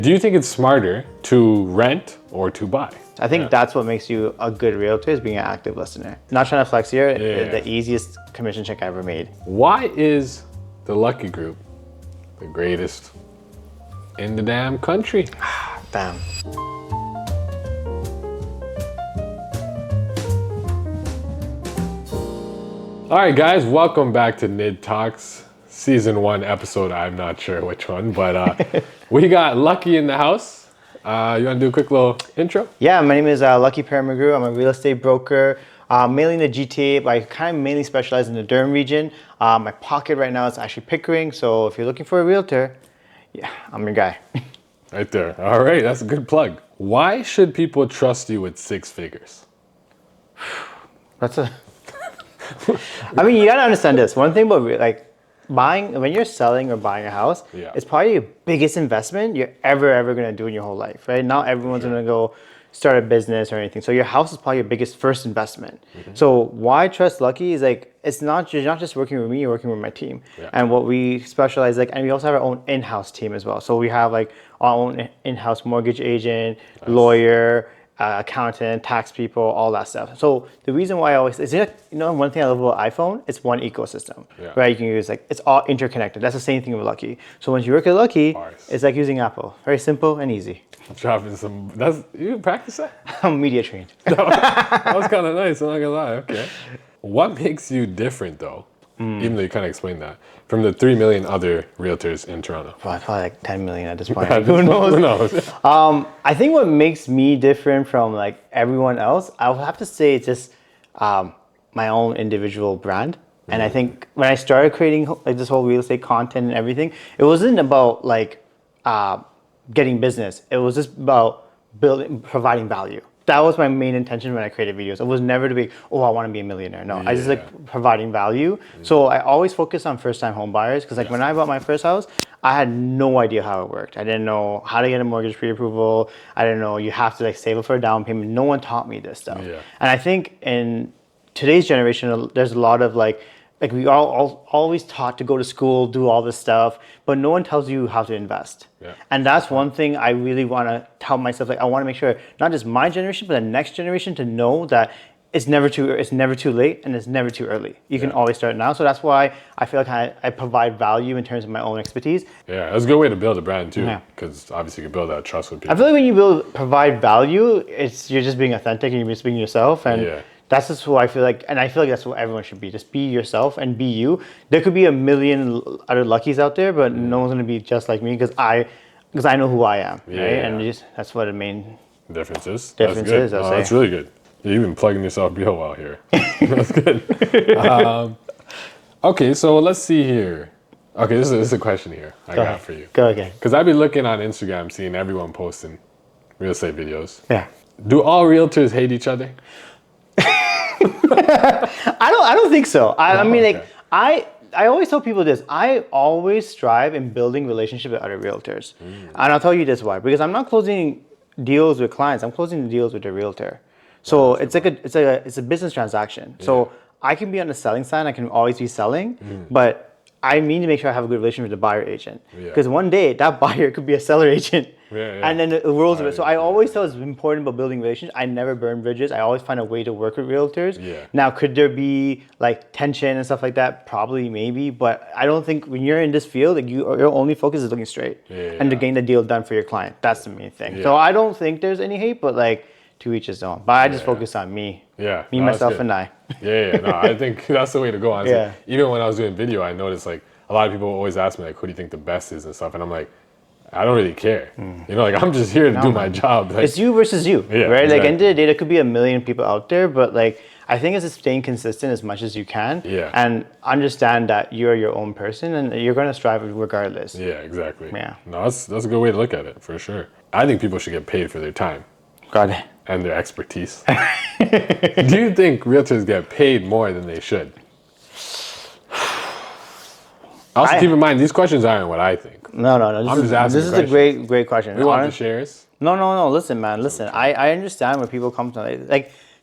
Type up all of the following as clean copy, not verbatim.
Do you think it's smarter to rent or to buy? I think that's what makes you a good realtor, is being an active listener. Not trying to flex here, the easiest commission check I ever made. Why is the Lucky Group the greatest in the damn country? Damn. All right, guys, welcome back to NID Talks, Season 1 episode. I'm not sure which one, but we got Lucky in the house. You want to do a quick little intro? Yeah, my name is Lucky Paramaguru. I'm a real estate broker, mainly in the GTA, but I kind of mainly specialize in the Durham region. My pocket right now is actually Pickering, so if you're looking for a realtor, yeah, I'm your guy. Right there. All right, that's a good plug. Why should people trust you with six figures? That's a... I mean, you gotta understand this. One thing about buying, when you're selling or buying a house, it's probably your biggest investment you're ever gonna do in your whole life, right? Not everyone's gonna go start a business or anything. So your house is probably your biggest first investment. So why trust Lucky is it's not, you're not just working with me, you're working with my team. And what we specialize, and we also have our own in-house team as well. So we have our own in-house mortgage agent, lawyer, accountant, tax people, all that stuff. So the reason why I always, one thing I love about iPhone, it's one ecosystem, right? You can use it's all interconnected. That's the same thing with Lucky. So once you work at Lucky, it's like using Apple. Very simple and easy. Dropping some, you practice that? I'm media trained. That was kind of nice, I'm not gonna lie, okay. What makes you different though, even though you kind of explained that, from the 3 million other realtors in Toronto? Probably like 10 million at this point. Who knows? Who knows? I think what makes me different from everyone else, I would have to say it's just my own individual brand. And I think when I started creating this whole real estate content and everything, it wasn't about getting business. It was just about providing value. That was my main intention when I created videos. It was never to be, I want to be a millionaire. No, I just providing value. So I always focus on first-time home buyers because when I bought my first house, I had no idea how it worked. I didn't know how to get a mortgage pre-approval. I didn't know you have to save up for a down payment. No one taught me this stuff. And I think in today's generation, there's a lot of we all always taught to go to school, do all this stuff, but no one tells you how to invest. And that's one thing I really want to tell myself. I want to make sure not just my generation, but the next generation to know that it's never too late and it's never too early. You can always start now. So that's why I feel like I provide value in terms of my own expertise. Yeah, that's a good way to build a brand too, because obviously you can build that trust with people. I feel like when you provide value, you're just being authentic and you're just being yourself. And that's just who I feel like, and I feel like that's what everyone should be. Just be yourself and be you. There could be a million other Luckies out there, but no one's gonna be just like me because I know who I am, right? And that's what the main difference is. That's really good. You've been plugging yourself real well here. That's good. Okay, so let's see here. Okay, this is a question here I got for you. Go again. Because I've been looking on Instagram, seeing everyone posting real estate videos. Yeah. Do all realtors hate each other? I don't think so. I always tell people this. I always strive in building relationships with other realtors. And I'll tell you this why. Because I'm not closing deals with clients. I'm closing the deals with the realtor. So it's a business transaction. So I can be on the selling side. I can always be selling. But I mean to make sure I have a good relationship with the buyer agent. Because one day that buyer could be a seller agent. And then the world's of it. So I always tell it's important about building relationships. I never burn bridges. I always find a way to work with realtors. Now, could there be tension and stuff like that? Probably, maybe. But I don't think when you're in this field, your only focus is looking straight and to getting the deal done for your client. That's the main thing. So I don't think there's any hate, but to each his own. But I just focus on me. Me, myself, and I. No, I think that's the way to go. Honestly. Even when I was doing video, I noticed a lot of people always ask me who do you think the best is and stuff, and I'm like, I don't really care. I'm just here to do my job. It's you versus you, right? Exactly. At the end of the day, there could be a million people out there, but I think it's just staying consistent as much as you can, and understand that you're your own person and you're going to strive regardless. Exactly. No, that's a good way to look at it for sure. I think people should get paid for their time. Got it. And their expertise. Do you think realtors get paid more than they should? Also, keep in mind, these questions aren't what I think. No. This is a great question. We want the shares. No. Listen, man. Listen, I understand where people come from.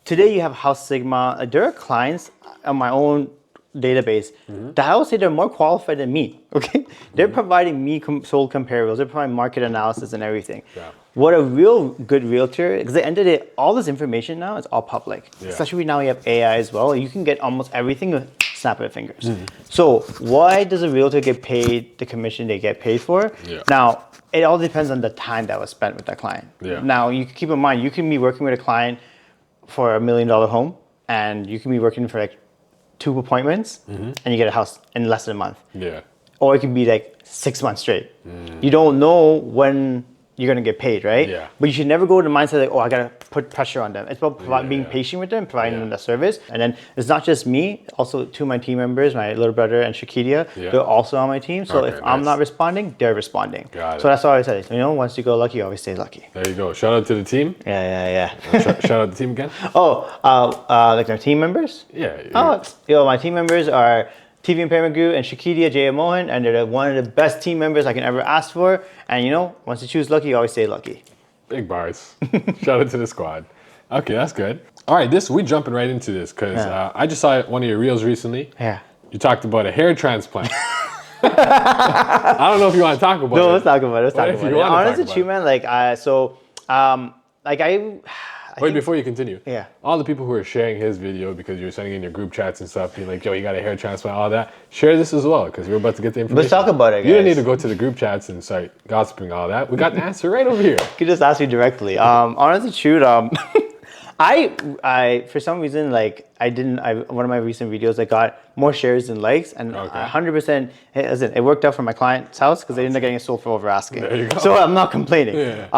Today you have House Sigma. There are clients on my own database that I would say they're more qualified than me. Okay, they're providing me sold comparables, they're providing market analysis and everything. Yeah. What a real good realtor, because at the end of the day, all this information now is all public. Yeah. Especially now we have AI as well. You can get almost everything with a snap of the fingers. So why does a realtor get paid the commission they get paid for? Yeah. Now, it all depends on the time that was spent with that client. Yeah. Now, you can keep in mind, you can be working with a client for $1 million home, and you can be working for like 2 appointments, and you get a house in less than a month. Yeah. Or it could be like 6 months straight. You don't know when you're gonna get paid, right? Yeah. But you should never go with the mindset like, oh, I gotta put pressure on them. It's about being patient with them, providing them the service. And then it's not just me, also 2 of my team members, my little brother and Shakidia, they're also on my team. So if I'm not responding, they're responding. Got it. So that's all I said. You know, once you go lucky, you always stay lucky. There you go. Shout out to the team. Yeah. Shout out to the team again. Like our team members? Yeah. My team members are TV and Paramaguru and Shakidia, Jaya Mohan, and they're one of the best team members I can ever ask for. And you know, once you choose lucky, you always stay lucky. Big bars. Shout out to the squad. Okay, that's good. All right, we jumping right into this because I just saw one of your reels recently. Yeah. You talked about a hair transplant. I don't know if you want to talk about it. No, let's talk about it. Honestly, true, man, Wait, before you continue. Yeah. All the people who are sharing his video because you're sending in your group chats and stuff, being like, yo, you got a hair transplant, all that, share this as well because we're about to get the information. Let's talk about it, guys. You don't need to go to the group chats and start gossiping all that. We got the answer right over here. You can just ask me directly. Honestly, shoot, I for some reason, like, one of my recent videos, I got more shares than likes, and 100%, hey, listen, it worked out for my client's house because they ended up getting it sold for over asking. There you go. So I'm not complaining. Yeah.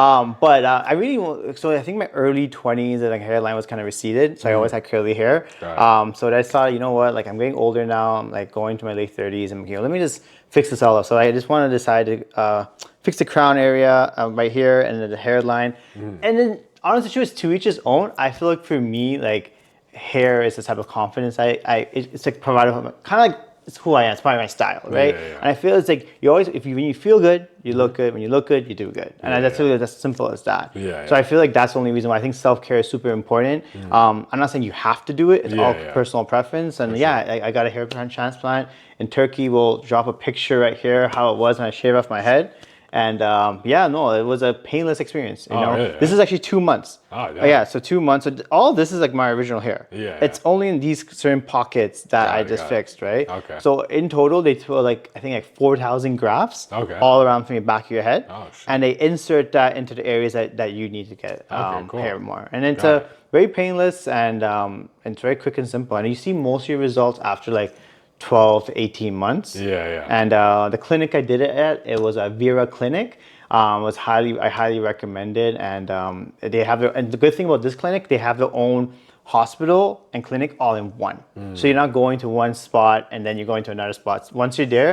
But I really, so I think my early 20s, the hairline was kind of receded, so I always had curly hair. Right. So I thought, you know what, like, I'm getting older now, I'm like going to my late 30s, and let me just fix this all up. So I just want to decide to fix the crown area right here, and then the hairline, and then honestly, it's to each his own. I feel like for me, like, hair is the type of confidence it's like provided kind of like it's who I am. It's probably my style, right? Yeah. And I feel it's like you always when you feel good, you look good. When you look good, you do good. And that's really as simple as that. So I feel like that's the only reason why I think self-care is super important. I'm not saying you have to do it. It's all personal preference. And I got a hair transplant in Turkey. We'll drop a picture right here how it was when I shaved off my head. And it was a painless experience. You know, really? This is actually 2 months. So 2 months. So all this is like my original hair. It's only in these certain pockets that I just fixed, right? So in total, they throw I think 4,000 grafts all around from the back of your head, and they insert that into the areas that you need to get hair more. And it's very painless and it's very quick and simple. And you see most of your results after 12 to 18 months. And the clinic I did it at, it was a Vera clinic. I highly recommend it. And they have and the good thing about this clinic, they have their own hospital and clinic all in one. So you're not going to one spot and then you're going to another spot. Once you're there,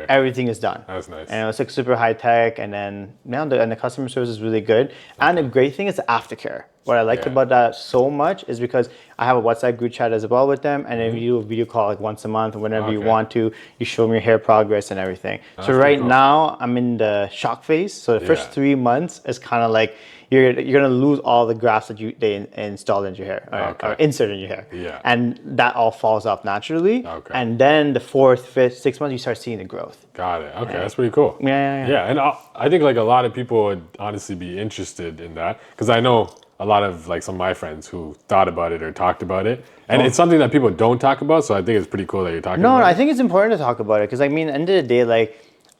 everything is done. That's nice. And it was super high tech, and then the customer service is really good. And the great thing is the aftercare. What I liked about that so much is because I have a WhatsApp group chat as well with them, and then you do a video call once a month, whenever you want to. You show me your hair progress and everything. So right now I'm in the shock phase. So the first 3 months is kind of like you're gonna lose all the grafts that they installed into your hair or inserted in your hair, and that all falls off naturally. And then the 4th, 5th, 6th month you start seeing the growth. Got it. Okay, that's pretty cool. Yeah, and I think a lot of people would honestly be interested in that because I know a lot of some of my friends who thought about it or talked about it, and it's something that people don't talk about. So I think it's pretty cool that you're talking about it. No, I think it's important to talk about it because at the end of the day,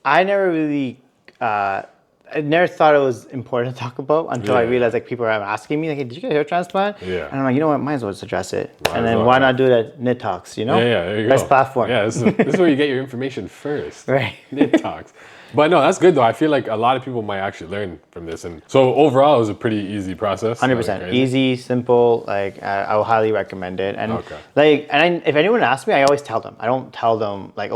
I never really. I never thought it was important to talk about until I realized people are asking me, hey, did you get a hair transplant? And I'm like, you know what, might as well just address it. And then why not do it at NID Talks, you know? There you Best go. platform. This is where you get your information first. Right. NID Talks. But no, that's good though. I feel like a lot of people might actually learn from this. And so overall, it was a pretty easy process. 100%. Easy, simple. I will highly recommend it. And if anyone asks me, I always tell them. I don't tell them I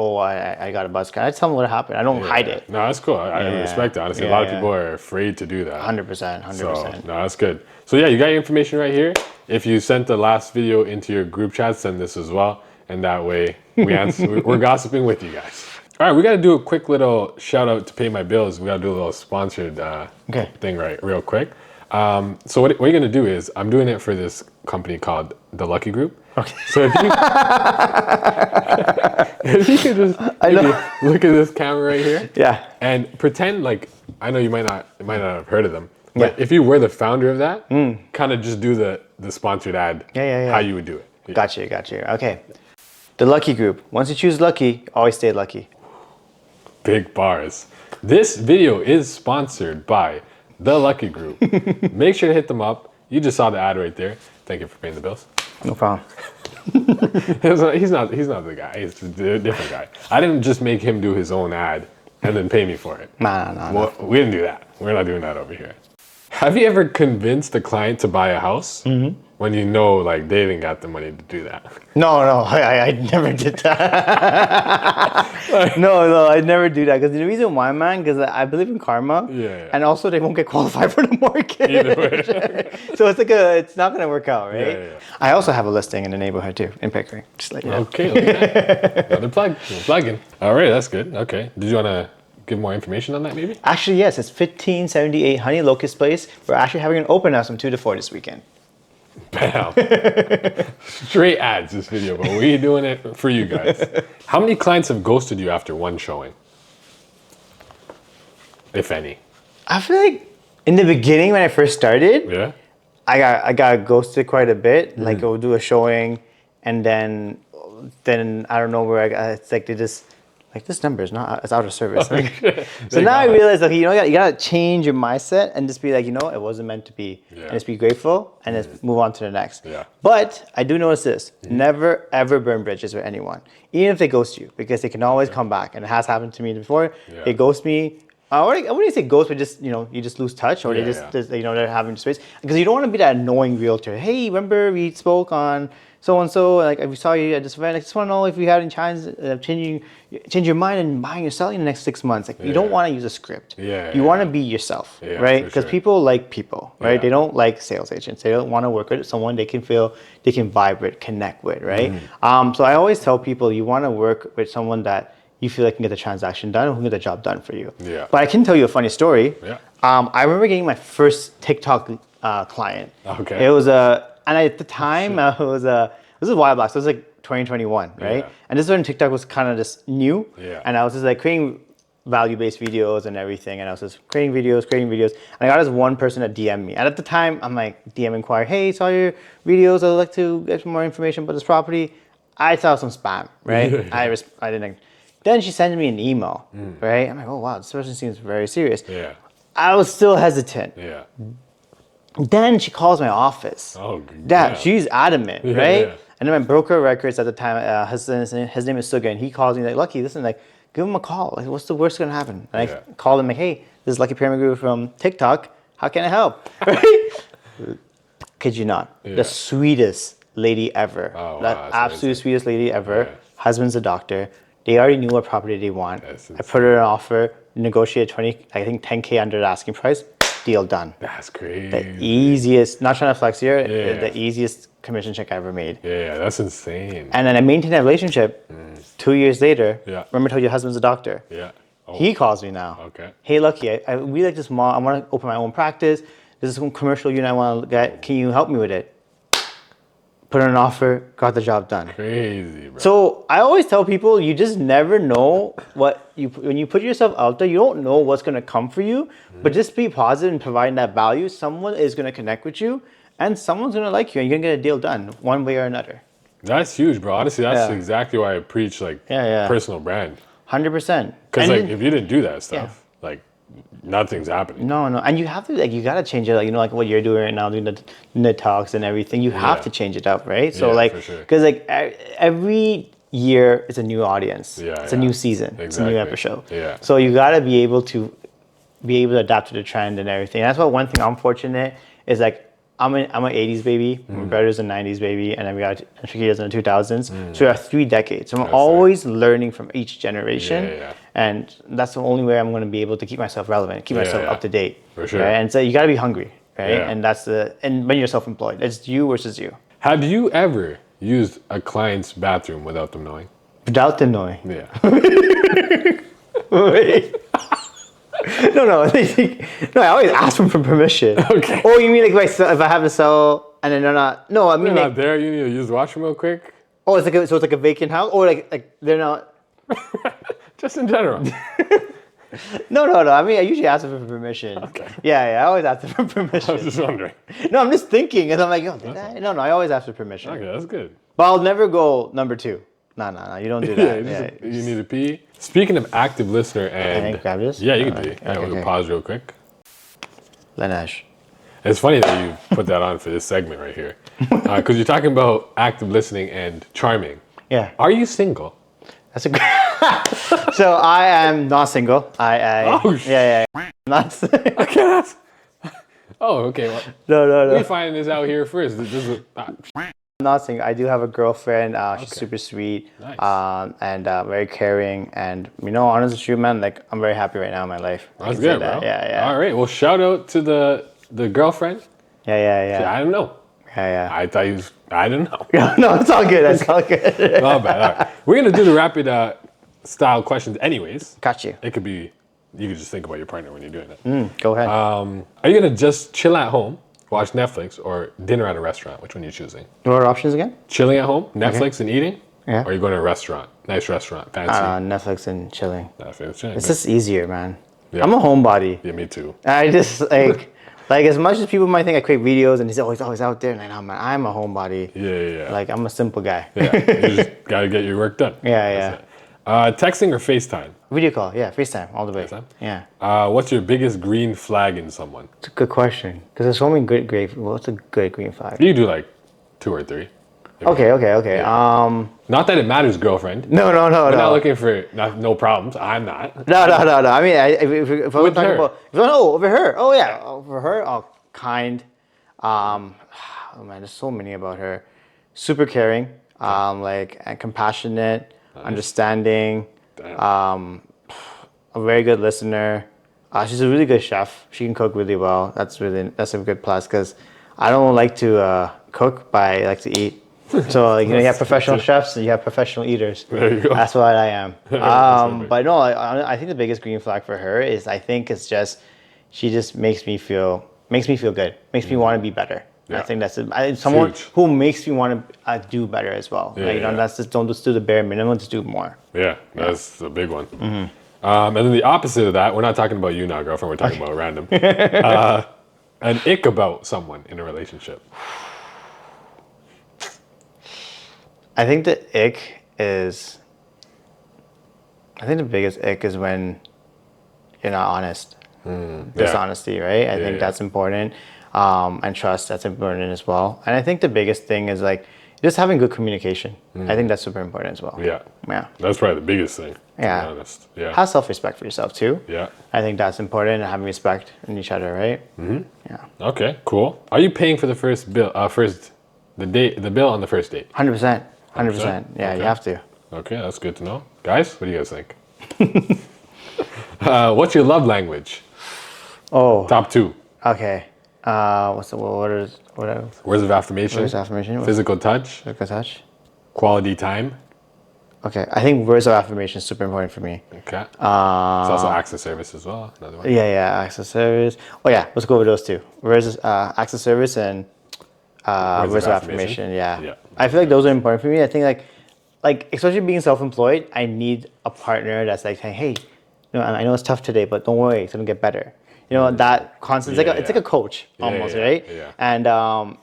got a buzz cut. I just tell them what happened. I don't hide it. No, that's cool. I respect it. Honestly, a lot of people are afraid to do that. 100%. So, no, that's good. So you got your information right here. If you sent the last video into your group chat, send this as well. And that way we're gossiping with you guys. All right, we got to do a quick little shout out to pay my bills. We got to do a little sponsored thing real quick. So what you're going to do is I'm doing it for this company called The Lucky Group. Okay. So if you, if you could just look at this camera right here, Yeah. and pretend like, I know you might not have heard of them, but Yeah. if you were the founder of that, kind of just do the sponsored ad, how you would do it. Yeah. Gotcha. Okay. The Lucky Group. Once you choose Lucky, always stay lucky. Big bars. This video is sponsored by The Lucky Group. Make sure to hit them up. You just saw the ad right there. Thank you for paying the bills. No problem. He's not the guy. He's a different guy. I didn't just make him do his own ad and then pay me for it. No. We didn't do that. We're not doing that over here. Have you ever convinced a client to buy a house when you know like they didn't got the money to do that? No, I never did that. No, I never do that. Because the reason why, man, because I believe in karma. Yeah. And also they won't get qualified for the mortgage. Either way. So it's not going to work out, right? Yeah. I also have a listing in the neighborhood too, in Pickering. Just like Okay. Another plug. We're plugging. All right, that's good. Okay. Did you want to give more information on that maybe? Actually, yes. It's 1578 Honey Locust Place. We're actually having an open house from 2 to 4 this weekend. Bam. Straight ads this video, but we're doing it for you guys. How many clients have ghosted you after one showing? If any. I feel like in the beginning when I first started, Yeah? I got ghosted quite a bit. Like I would do a showing, and then I don't know where it's like they just like this number is not, it's out of service. So now I realize like you gotta change your mindset and just be like, it wasn't meant to be, and just be grateful and just move on to the next. Yeah. But I do notice this: never ever burn bridges with anyone, even if they ghost you, because they can always come back, and it has happened to me before. Yeah. They ghost me. I wouldn't say ghost, but just you just lose touch, or they just they're having space, because you don't want to be that annoying realtor. Hey, remember we spoke on so and so, like we saw you at this event. I just want to know if you had any chance of change your mind and buying or selling in the next 6 months. Like you don't want to use a script. You want to be yourself, right? Because people like people, right? They don't like sales agents. They don't want to work with someone they can feel they can vibe with, connect with, right? So I always tell people you want to work with someone that you feel like can get the transaction done, or who can get the job done for you. Yeah. But I can tell you a funny story. Yeah. I remember getting my first TikTok client. Okay. It was and at the time it was a while back, so it was like 2021, right? Yeah. And this is when TikTok was kind of just new. Yeah. And I was just like creating value-based videos and everything, and I was just creating videos. And I got this one person that DM'd me. And at the time, I'm like DM inquire, hey, saw your videos. I'd like to get some more information about this property. I saw some spam, right? I didn't. Then she sent me an email, right? I'm like, oh wow, this person seems very serious. Yeah. I was still hesitant. Yeah. Then she calls my office. Oh, yeah. She's adamant, right? Yeah. And then my broker records at the time, his name is Suga, and he calls me like, Lucky, listen, like, give him a call. Like, what's the worst gonna happen? And I called him like, hey, this is Lucky Paramaguru from TikTok. How can I help? Right? Kid you not, the sweetest lady ever. Oh, the wow, absolute sweetest lady ever. Yeah. Husband's a doctor. They already knew what property they want. I put her an offer, negotiated 10K under the asking price, deal done. That's crazy. The easiest, not trying to flex here, the easiest commission check I ever made. Yeah, that's insane. And then I maintained that relationship 2 years later. Yeah. Remember I told you your husband's a doctor? Yeah. Oh. He calls me now. Okay. Hey, Lucky, I really like this mall. I want to open my own practice. There's this commercial unit I want to get. Can you help me with it? Put in an offer, got the job done. Crazy, bro. So I always tell people, you just never know when you put yourself out there, you don't know what's going to come for you, but just be positive and providing that value. Someone is going to connect with you, and someone's going to like you, and you're going to get a deal done one way or another. That's huge, bro. Honestly, that's exactly why I preach personal brand. 100%. Because like if you didn't do that stuff, like nothing's happening. No, and you have to you gotta change it. Like what you're doing right now, doing the talks and everything. You have to change it up, right? So because every year it's a new audience. It's a new season. Exactly. It's a new episode. Yeah. So you gotta be able to adapt to the trend and everything. And that's why one thing I'm fortunate is like I'm an 80s baby, my brother's a 90s baby, and then we got Shakida's in the 2000s. So we have 3 decades. So I'm always learning from each generation. And that's the only way I'm going to be able to keep myself relevant, keep myself up to date. For sure. Right? And so you got to be hungry, right? And and when you're self-employed, it's you versus you. Have you ever used a client's bathroom without them knowing? Without them knowing? Yeah. Wait. No, I always ask them for permission. Okay. Oh, you mean like if I have to sell and then they're not. No, I mean, They're not there. You need to use the washroom real quick. oh, it's like a vacant house, or like they're not. Just in general. No. I mean, I usually ask them for permission. Okay. Yeah. I always ask them for I permission. was just wondering. No, I'm just thinking, and I'm like, did I? No, I always ask for permission. Okay, that's good. But I'll never go number 2. No, you don't do that. You need to pee. Speaking of active listener and... Can I grab this? Yeah, you can do it. Okay, We'll pause real quick. Lanesh. It's funny that you put that on for this segment right here. Because you're talking about active listening and charming. Yeah. Are you single? That's a good... So I am not single. Oh, shit. Yeah. Not I can't ask. Oh, okay. Well, no. we find this out here first. This is, Not single. I do have a girlfriend. She's super sweet. Nice. And very caring. And honest with you, man, like I'm very happy right now in my life. That's good, bro. Yeah. All right. Well, shout out to the girlfriend. Yeah. I don't know. Yeah. I thought I didn't know. No, it's all good. It's all good. Not bad. All right. We're going to do the rapid style questions anyways. Got you. It could be, you could just think about your partner when you're doing it. Go ahead. Are you going to just chill at home, watch Netflix, or dinner at a restaurant? Which one are you choosing? What are options again? Chilling at home, Netflix and eating? Yeah. Or are you going to a restaurant? Nice restaurant, fancy. Netflix and chilling. Netflix, chilling. It's just easier, man. Yeah. I'm a homebody. Yeah, me too. I just like as much as people might think I create videos and he's always out there, and I know, man, I'm a homebody. Yeah. Like I'm a simple guy. Yeah, you just got to get your work done. Yeah. Texting or FaceTime? Video call, yeah, FaceTime all the way. FaceTime? Yeah. What's your biggest green flag in someone? It's a good question because there's so many good. What's a good green flag? You do like 2 or 3. Okay. Yeah. Not that it matters, girlfriend. No. We're not looking for no problems. I'm not. No. I mean, if I was With talking her. about, over her. Oh yeah, over her. Oh, kind. Oh man, there's so many about her. Super caring. And compassionate, understanding. Damn. A very good listener. She's a really good chef. She can cook really well. That's a good plus because I don't like to cook, but I like to eat. So you have professional chefs and you have professional eaters. There you go. That's what I am. But no, I think the biggest green flag for her is she just makes me feel good, makes me want to be better. Yeah. I think that's someone huge. who makes me want to do better as well. Yeah. That's just don't just do the bare minimum, just do more. Yeah, that's a big one. Mm-hmm. And then the opposite of that, we're not talking about you now, girlfriend. We're talking about random. An ick about someone in a relationship. I think the biggest ick is when you're not honest. Dishonesty, right? I think that's important. And trust, that's important as well. And I think the biggest thing is just having good communication. I think that's super important as well. Yeah. That's probably the biggest thing, to be honest. Yeah. Have self-respect for yourself too. Yeah. I think that's important, and having respect in each other, right? Mm-hmm. Yeah. Okay, cool. Are you paying for the first bill, the bill on the first date? 100%. 100%. Yeah, Okay. you have to. Okay, that's good to know. Guys, what do you guys think? What's your love language? Oh. Top 2. Okay. What else? Words of affirmation. Words of affirmation. Physical touch. Physical touch. Quality time. Okay, I think words of affirmation is super important for me. Okay. It's also acts of service as well. Another one. Yeah, acts of service. Oh yeah, let's go over those two. Acts of service and words of affirmation. Yeah. I feel like those are important for me. I think like especially being self-employed, I need a partner that's like saying, hey, I know it's tough today, but don't worry, it's gonna get better. That constant. It's like a coach almost, right? Yeah. And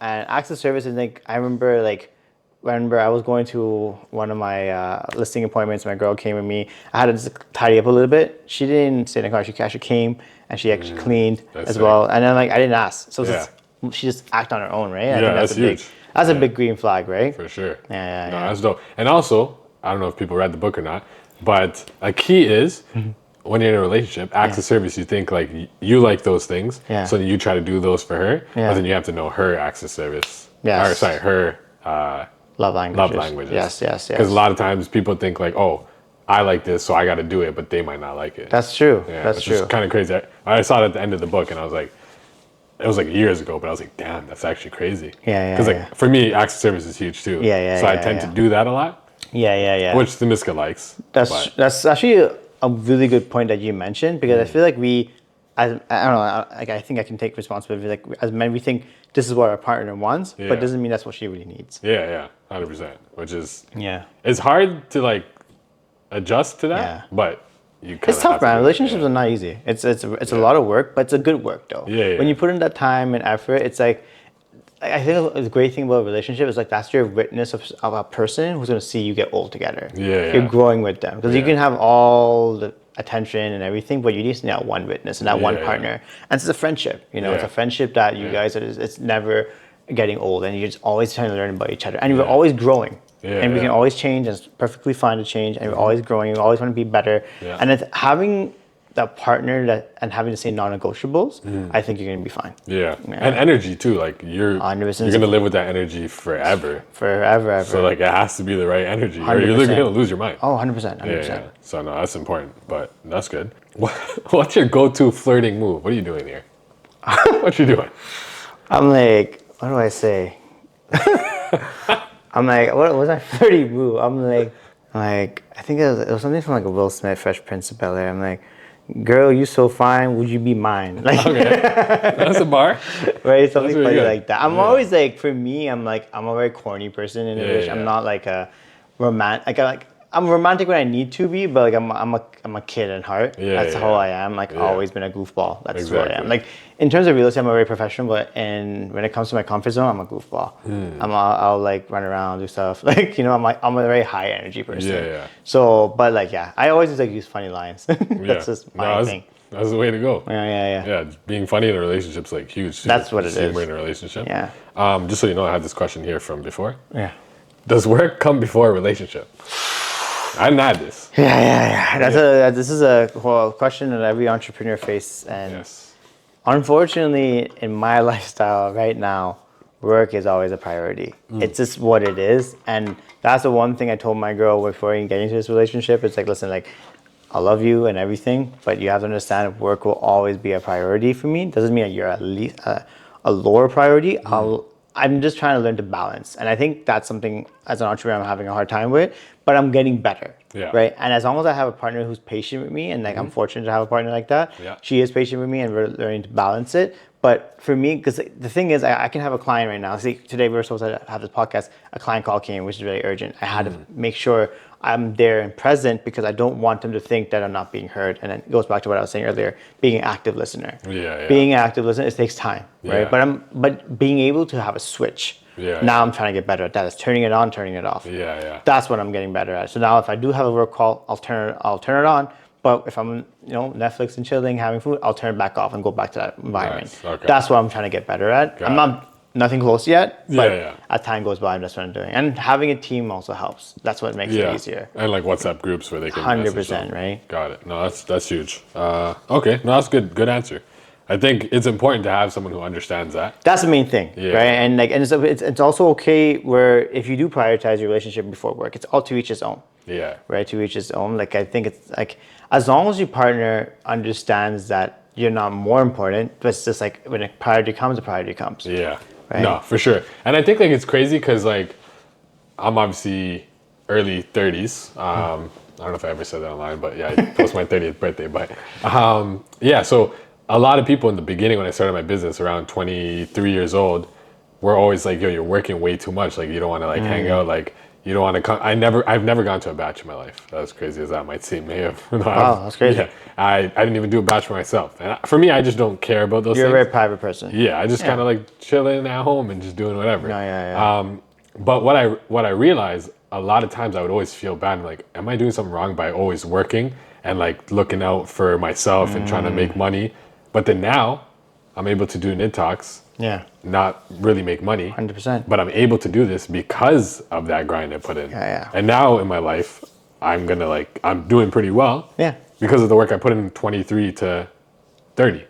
acts of service is I remember I was going to one of my listing appointments. My girl came with me. I had to just tidy up a little bit. She didn't stay in the car. She actually came and she actually cleaned as well. And then I didn't ask. So she just acted on her own, right? I think that's huge. That's a big green flag, right? For sure. Yeah. That's dope. And also, I don't know if people read the book or not, but a key is when you're in a relationship, acts of service, you think you like those things. Yeah. So then you try to do those for her. Yeah. But then you have to know her acts of service. Yes. Or sorry, her love languages. Yes. Because a lot of times people think oh, I like this, so I got to do it, but they might not like it. That's true. Yeah, that's true. It's kind of crazy. I saw it at the end of the book, and I was like, it was years ago, but I was like, damn, that's actually crazy. Yeah. Because for me, acts of service is huge too. Yeah. So I tend to do that a lot. Yeah. Which the Miska likes. That's actually a really good point that you mentioned because I feel like we I don't know. I think I can take responsibility. Like as men, we think this is what our partner wants, but doesn't mean that's what she really needs. Yeah, 100%. Which is it's hard to like adjust to that, but you. It's tough, man. Relationships are not easy. It's a lot of work, but it's a good work though. When you put in that time and effort, it's like. I think the great thing about a relationship is like that's your witness of a person who's going to see you get old together. You're growing with them because you can have all the attention and everything, but you need to have one witness and that one partner. And it's a friendship, you know, it's a friendship that you guys it's never getting old, and you're just always trying to learn about each other, and you're always growing. And we can always change, and it's perfectly fine to change, and we're always growing. We always want to be better, and it's having that partner and having the same non-negotiables, I think you're gonna be fine. And energy too. Like you're gonna live with that energy forever. Forever. So like it has to be the right energy, or you're gonna lose your mind. Oh, 100%. 100%. So no, that's important, but that's good. What's your go-to flirting move? What are you doing here? What you doing? I'm like, what do I say? I'm like, what was my flirty move? I'm like, I think it was something from like a Will Smith, Fresh Prince of Bel-Air. I'm like, girl, you so fine, would you be mine? Like, that's a bar, right? Something funny like that. I'm always like, for me, I'm a very corny person in a relationship. I'm not like a romantic. I'm romantic when I need to be, but like I'm a kid at heart. That's how I am. Like always been a goofball. That's what I am. Like in terms of real estate, I'm a very professional, and when it comes to my comfort zone, I'm a goofball. I'll like run around, do stuff. Like, you know, I'm a very high energy person. So, but like I always just like use funny lines. That's just my thing. That's the way to go. Yeah. Being funny in a relationship's like huge. That's what it is. We're in a relationship. Yeah. Just so you know, I had this question here from before. Yeah. Does work come before a relationship? I didn't add this. Yeah. This is a question that every entrepreneur faces, and unfortunately, in my lifestyle right now, work is always a priority. It's just what it is, and that's the one thing I told my girl before getting into this relationship. It's like, listen, like, I love you and everything, but you have to understand that work will always be a priority for me. Doesn't mean that you're at least a lower priority. I'm just trying to learn to balance, and I think that's something as an entrepreneur I'm having a hard time with, but I'm getting better, right? And as long as I have a partner who's patient with me, and like I'm fortunate to have a partner like that, she is patient with me, and we're learning to balance it. But for me, because the thing is, I can have a client right now. See, today we were supposed to have this podcast. A client call came, which is really urgent. I had to make sure I'm there and present because I don't want them to think that I'm not being heard. And it goes back to what I was saying earlier, being an active listener. Being an active listener, it takes time, right? But being able to have a switch. Now I'm trying to get better at that. It's turning it on, turning it off. That's what I'm getting better at. So now if I do have a work call, I'll turn it on. But if I'm, Netflix and chilling, having food, I'll turn it back off and go back to that environment. That's what I'm trying to get better at. I'm nothing close yet, but as time goes by, that's what I'm doing. And having a team also helps. That's what makes it easier. And like WhatsApp groups where they can 100%, right? Got it. No, that's huge. Okay, no, that's good answer. I think it's important to have someone who understands that. That's the main thing, right? And like, and it's also okay where if you do prioritize your relationship before work, it's all to each his own. Right, to each his own. Like, I think it's like as long as your partner understands that you're not more important, but it's just like when a priority comes, a priority comes. Right? No, for sure. And I think like it's crazy because like I'm obviously early 30s. I don't know if I ever said that online, but yeah, it was my 30th birthday. But so a lot of people in the beginning when I started my business around 23 years old were always like, yo, you're working way too much. Like you don't want to like hang out. Like you don't want to come. I've never gone to a batch in my life. As crazy as that might seem. Wow, that's crazy. Yeah, I didn't even do a batch for myself. And for me, I just don't care about those You're things. a very private person. Yeah, I just kind of like chilling at home and just doing whatever. No, But what I realized, a lot of times I would always feel bad. Like, am I doing something wrong by always working and like looking out for myself and trying to make money? But then now I'm able to do NID talks. Not really make money. 100%. But I'm able to do this because of that grind I put in. And now in my life, I'm doing pretty well. Because of the work I put in 23 to 30.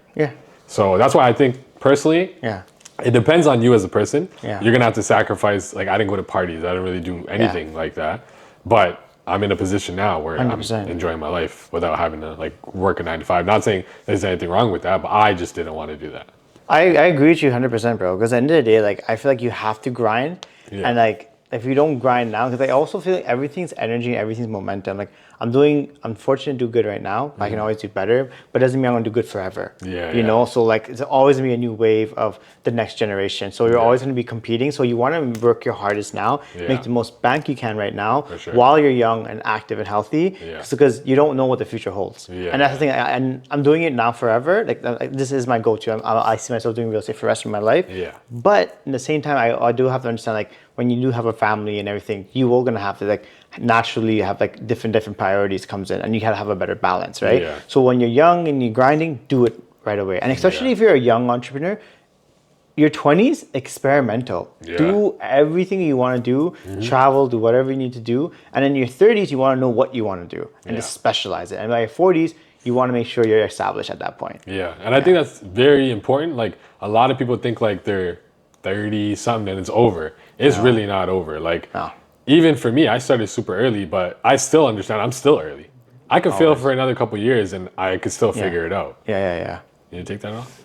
So that's why I think personally, it depends on you as a person. You're gonna have to sacrifice. Like I didn't go to parties. I didn't really do anything like that. But I'm in a position now where 100%. I'm enjoying my life without having to like work a 9 to 5. Not saying there's anything wrong with that, but I just didn't want to do that. I agree with you 100%, bro. Because at the end of the day, like I feel like you have to grind, and like if you don't grind now, because I also feel like everything's energy, everything's momentum. Like I'm fortunate to do good right now. I can always do better, but it doesn't mean I'm gonna do good forever. You know, so like it's always gonna be a new wave of the next generation. So you're always gonna be competing. So you wanna work your hardest now, make the most bank you can right now while you're young and active and healthy. Because you don't know what the future holds. And that's the thing, and I'm doing it now forever. Like this is my go-to. I see myself doing real estate for the rest of my life. But at the same time, I do have to understand, like, when you do have a family and everything, you are gonna have to like naturally have like different priorities comes in, and you gotta have a better balance, right? So when you're young and you're grinding, do it right away. And especially if you're a young entrepreneur, your 20s, experimental. Do everything you want to do, travel, do whatever you need to do. And in your 30s, you want to know what you want to do and just specialize it. And by your 40s, you want to make sure you're established at that point. And I think that's very important. Like, a lot of people think like they're 30 something and it's over. It's really not over. Like, even for me, I started super early, but I still understand I'm still early. I could fail for another couple years and I could still figure it out. You take that off?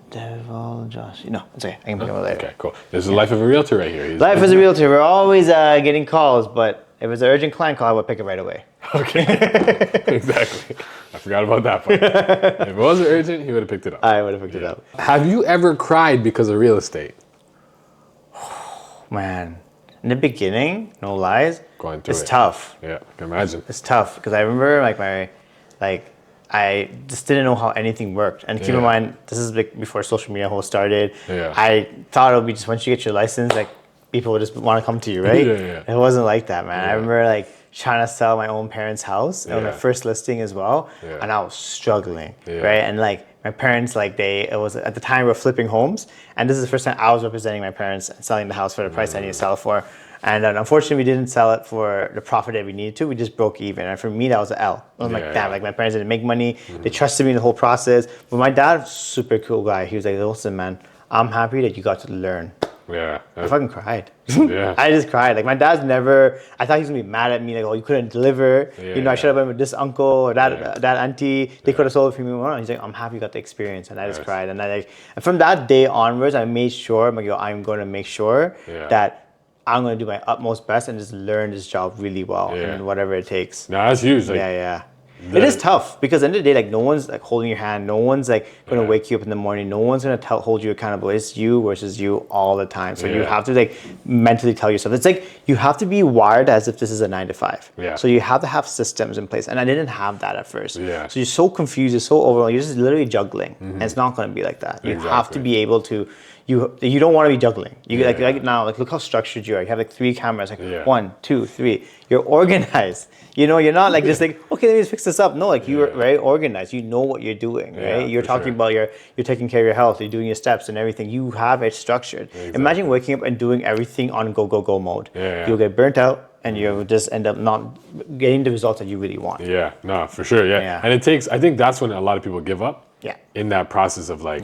Devil Josh. No, it's okay. I can pick him up later. Okay, cool. This is the life of a realtor right here. Life as a realtor. We're always getting calls, but if it's an urgent client call, I would pick it right away. Okay. Exactly. I forgot about that part. If it wasn't urgent, he would have picked it up. I would have picked it up. Have you ever cried because of real estate? Man, in the beginning, no lies, Going through it's tough. Yeah, I can imagine. It's tough because I remember I just didn't know how anything worked. And keep in mind, this is before social media whole started. I thought it would be just once you get your license, like people would just want to come to you, right? It wasn't like that, man. I remember like trying to sell my own parents' house. It was my first listing as well, and I was struggling, right? And like my parents, like it was at the time we were flipping homes, and this is the first time I was representing my parents and selling the house for the price I needed to sell it for. And unfortunately, we didn't sell it for the profit that we needed to. We just broke even. And for me, that was an L. I was like, damn, like my parents didn't make money. They trusted me in the whole process. But my dad, super cool guy. He was like, listen, man, I'm happy that you got to learn. I fucking cried. I just cried. Like my dad's never, I thought he was gonna be mad at me. Like, oh, you couldn't deliver. You know, I should have been with this uncle or that auntie. They could have sold it for me more. He's like, I'm happy you got the experience. And I just cried. And and from that day onwards, I made sure, I'm like, yo, I'm going to make sure that I'm going to do my utmost best and just learn this job really well and whatever it takes. No, that's huge. Like, It is tough because at the end of the day, like no one's like holding your hand. No one's like going to wake you up in the morning. No one's going to hold you accountable. It's you versus you all the time. So you have to like mentally tell yourself. It's like you have to be wired as if this is a 9 to 5. So you have to have systems in place. And I didn't have that at first. So you're so confused. You're so overwhelmed. You're just literally juggling. And it's not going to be like that. You have to be able to. You don't want to be juggling. You like now, like look how structured you are. You have like 3 cameras, like 1, 2, 3. You're organized. You know, you're not like just like, okay, let me just fix this up. No, like you're very organized. You know what you're doing, right? You're talking about you're taking care of your health. You're doing your steps and everything. You have it structured. Imagine waking up and doing everything on go mode. You'll get burnt out and you'll just end up not getting the results that you really want. No, for sure. And it takes, I think that's when a lot of people give up. In that process of like,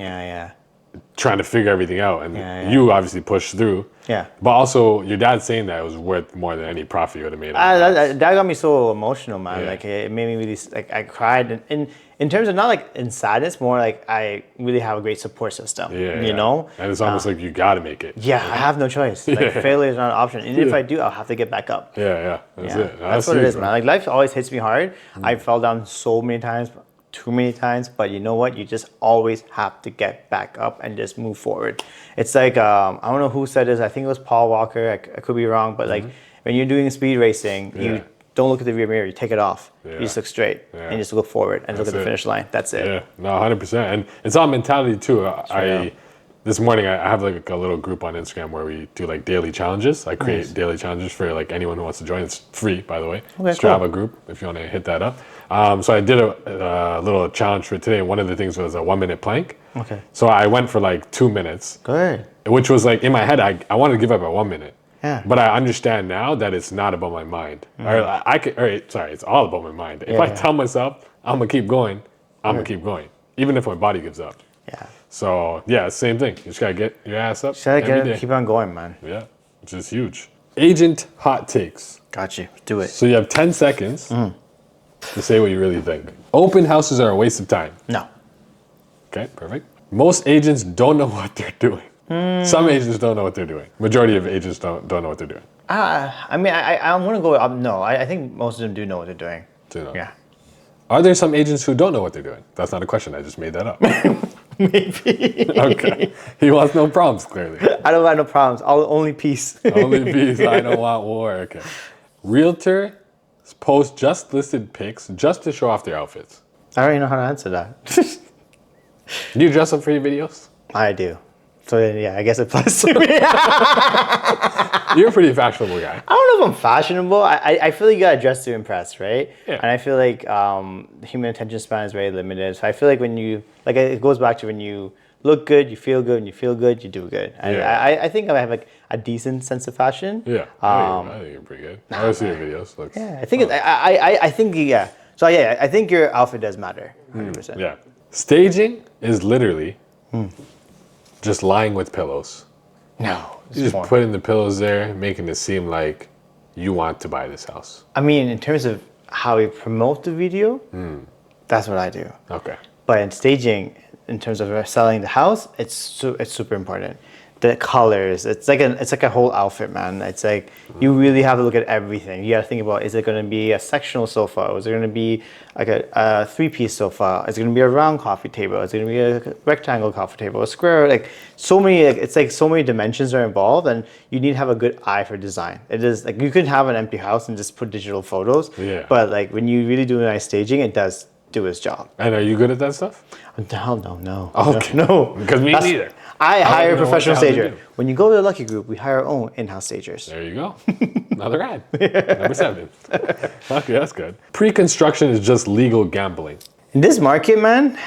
trying to figure everything out, and you obviously pushed through. But also, your dad saying that it was worth more than any profit you would have made. That got me so emotional, man. Like it made me really like I cried, and in terms of not like in sadness, more like I really have a great support system. You know, and it's almost like you got to make it. I have no choice. Like failure is not an option, and if I do, I'll have to get back up. That's it. That's what it is, man. Like life always hits me hard. I fell down so many times. Too many times, but you know what? You just always have to get back up and just move forward. It's like, I don't know who said this. I think it was Paul Walker. I could be wrong, but like when you're doing speed racing, you don't look at the rear mirror. You take it off. You just look straight and you just look forward and look at the finish line. That's it. No, 100%. And it's all mentality too. This morning I have like a little group on Instagram where we do like daily challenges. I create daily challenges for like anyone who wants to join. It's free, by the way. Strava group if you want to hit that up. So I did a little challenge for today. One of the things was a 1-minute plank. So I went for like 2 minutes. Which was like in my head, I wanted to give up at 1 minute. But I understand now that it's not about my mind. It's all about my mind. If I tell myself I'm gonna keep going, I'm gonna keep going, even if my body gives up. So same thing. You just gotta get your ass up. Keep on going, man. Which is huge. Agent hot takes. Got you. Do it. So you have 10 seconds to say what you really think. Open houses are a waste of time. No. Okay, perfect. Most agents don't know what they're doing. Some agents don't know what they're doing. Majority of agents don't know what they're doing. I mean, I want to go up. No, I think most of them do know what they're doing. Do you know? Yeah. Are there some agents who don't know what they're doing? That's not a question. I just made that up. Maybe. Okay. He wants no problems, clearly. I don't want no problems. Only peace. Only peace. I don't want war. Okay. Realtor post just listed pics just to show off their outfits. I already know how to answer that. Do you dress up for your videos? I do. So yeah, I guess it applies to me. You're a pretty fashionable guy. I don't know if I'm fashionable. I feel like you gotta dress to impress, right? Yeah. And I feel like human attention span is very limited. So I feel like when you, like, it goes back to when you look good, you feel good, and you feel good, you do good. And Yeah. I think I have like a decent sense of fashion. Yeah. I think you're pretty good. I always see your videos. Looks, Yeah, I think I think yeah. So yeah, I think your outfit does matter. 100%. Yeah. Staging is literally just lying with pillows. No. You just putting the pillows there, making it seem like you want to buy this house. I mean, in terms of how we promote the video, that's what I do. Okay. But in staging, in terms of selling the house, it's super important. The colors, it's like a whole outfit, man. It's like you really have to look at everything. You got to think about, is it going to be a sectional sofa? Or is it going to be like a three-piece sofa? Is it going to be a round coffee table? Is it going to be a rectangle coffee table? A square? Like so many, it's like so many dimensions are involved, and you need to have a good eye for design. It is like you could have an empty house and just put digital photos. Yeah. But like when you really do a nice staging, it does do its job. And are you good at that stuff? No. Okay. No. Because me neither. I hire a don't know professional what the hell stager. to do. When you go to the Lucky Group, we hire our own in-house stagers. There you go. Another ad. Number 7. Okay, that's good. Pre-construction is just legal gambling. In this market, man,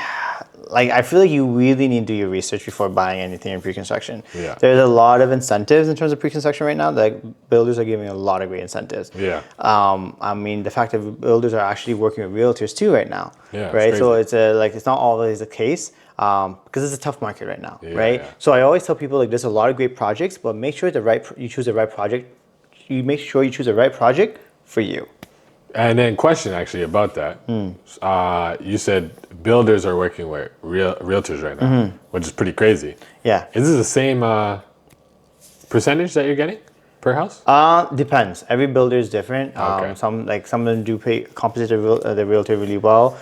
like I feel like you really need to do your research before buying anything in pre-construction. Yeah. There's a lot of incentives in terms of pre-construction right now. Like builders are giving a lot of great incentives. Yeah. I mean, the fact that builders are actually working with realtors too right now. Yeah, it's right. So crazy. it's not always the case. Because it's a tough market right now, right? Yeah. So I always tell people like there's a lot of great projects, but make sure you choose the right project. You make sure you choose the right project for you. And then question actually about that. You said builders are working with realtors right now, which is pretty crazy. Yeah. Is this the same percentage that you're getting per house? Depends. Every builder is different. Okay. Some of them do compensate the realtor really well.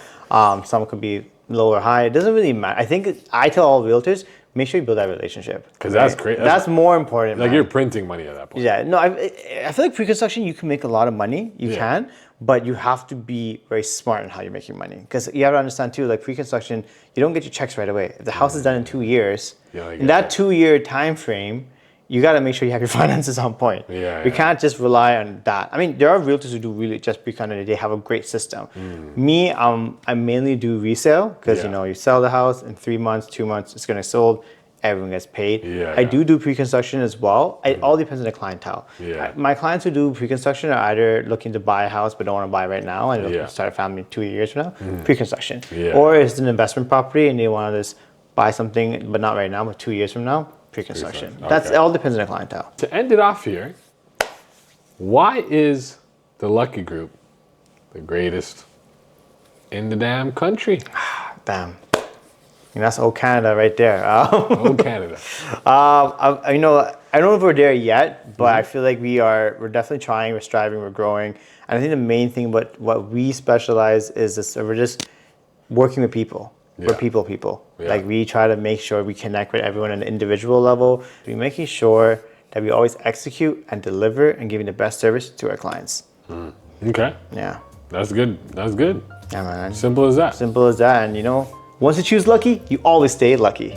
Some could be low or high. It doesn't really matter. I think I tell all realtors, make sure you build that relationship. Because that's great. That's more important. Like man. you're printing money at that point. Yeah, no, I feel like pre-construction, you can make a lot of money. You can, but you have to be very smart in how you're making money. Because you have to understand too, like pre-construction, you don't get your checks right away. If the house is done in 2 years, in that 2-year time frame, you got to make sure you have your finances on point. You can't just rely on that. I mean, there are realtors who do really just pre-construction. They have a great system. Me, I mainly do resale because you sell the house in 3 months, 2 months, it's gonna sold. Everyone gets paid. I do pre-construction as well. It all depends on the clientele. My clients who do pre-construction are either looking to buy a house but don't want to buy right now and looking to start a family 2 years from now, pre-construction. Or it's an investment property and they want to just buy something but not right now, but 2 years from now, pre-construction. It all depends on the clientele. To end it off here, why is the Lucky Group the greatest in the damn country? Damn. And that's old Canada right there. Old Canada. I don't know if we're there yet, but I feel like we're definitely trying, we're striving, we're growing. And I think the main thing, what we specialize is this, we're just working with people. We're people. Like we try to make sure we connect with everyone on an individual level. We're making sure that we always execute and deliver and giving the best service to our clients. Okay. Yeah. That's good. That's good. Yeah, man. Simple as that. Simple as that. And once you choose lucky, you always stay lucky.